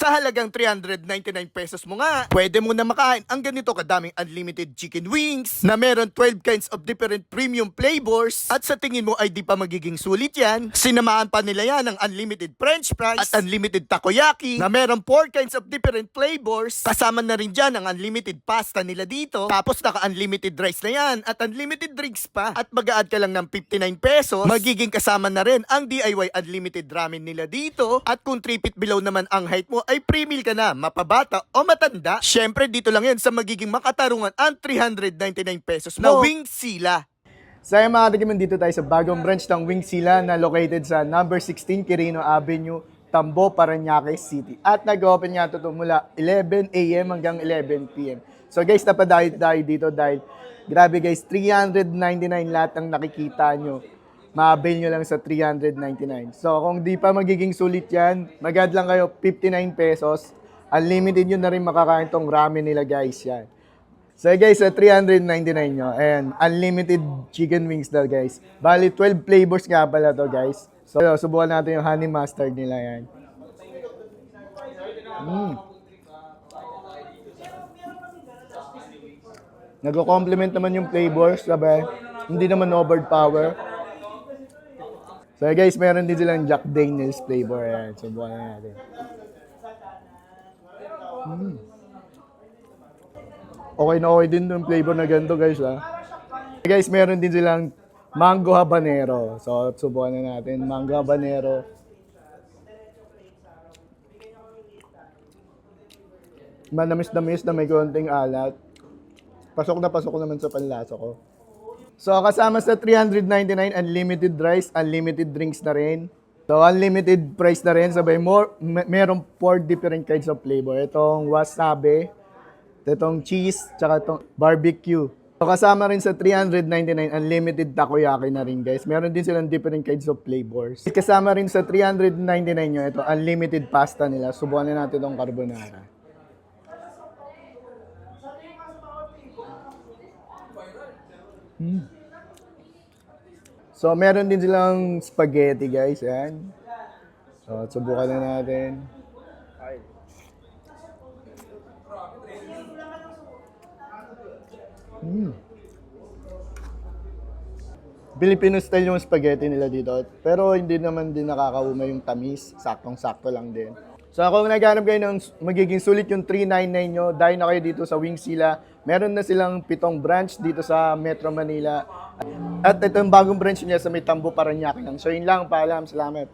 Sa halagang 399 pesos mo nga, pwede mo na makain ang ganito kadaming unlimited chicken wings na meron 12 kinds of different premium flavors at sa tingin mo ay di pa magiging sulit yan. Sinamahan pa nila yan ng unlimited french fries at unlimited takoyaki na meron 4 kinds of different flavors. Kasama na rin dyan ang unlimited pasta nila dito. Tapos naka-unlimited rice na yan at unlimited drinks pa. At mag-a-add ka lang ng 59 pesos, magiging kasama na rin ang DIY unlimited ramen nila dito. At kung 3 feet below naman ang height mo ay free meal ka na, mapabata o matanda. Syempre dito lang yan sa magiging makatarungan ang 399 pesos mo na Wingsila. So ayun mga katikim, dito tayo sa bagong branch ng Wingsila na located sa number 16 Quirino Avenue, Tambo, Parañaque City. At nag-open nga ito mula 11 a.m. hanggang 11 p.m. So guys, napadayo tayo dito dahil grabe guys, 399 lahat ng nakikita nyo. Ma-avail nyo lang sa 399. So, kung di pa magiging sulit yan, mag-add lang kayo 59 pesos. Unlimited nyo na rin makakain tong ramen nila guys yan. So guys, sa 399 nyo, ayan, unlimited chicken wings daw guys. Bali, 12 flavors nga pala to guys. So, subukan natin yung honey mustard nila yan. Nag-complement naman yung flavors, sabi. Hindi naman overpower. So guys, meron din silang Jack Daniels flavor. Ayan, subukan na natin. Okay na okay din yung flavor na ganito guys ha. Guys, meron din silang mango habanero. So, subukan na natin. Mango habanero. Manamis-namis na may konting alat. Pasok naman sa panlasa ko. So, kasama sa 399, unlimited rice, unlimited drinks na rin. So, unlimited price na rin. Sabay, merong 4 different kinds of flavor. Itong wasabi, itong cheese, tsaka itong barbecue. So, kasama rin sa 399, unlimited takoyaki na rin, guys. Meron din silang different kinds of flavors. Kasama rin sa 399 nyo, ito, unlimited pasta nila. Subukan na natin itong carbonara. So, meron din silang spaghetti, guys. Yan. So, subukan na natin. Filipino style yung spaghetti nila dito. Pero hindi naman din nakakauma yung tamis. Saktong-sakto lang din. So kung naghanap kayo ng magiging sulit yung 399 nyo, dahil na kayo dito sa Wingsila, meron na silang 7 branch dito sa Metro Manila. At ito yung bagong branch niya sa may Tambo, Parañaque lang. So yun lang, paalam. Salamat.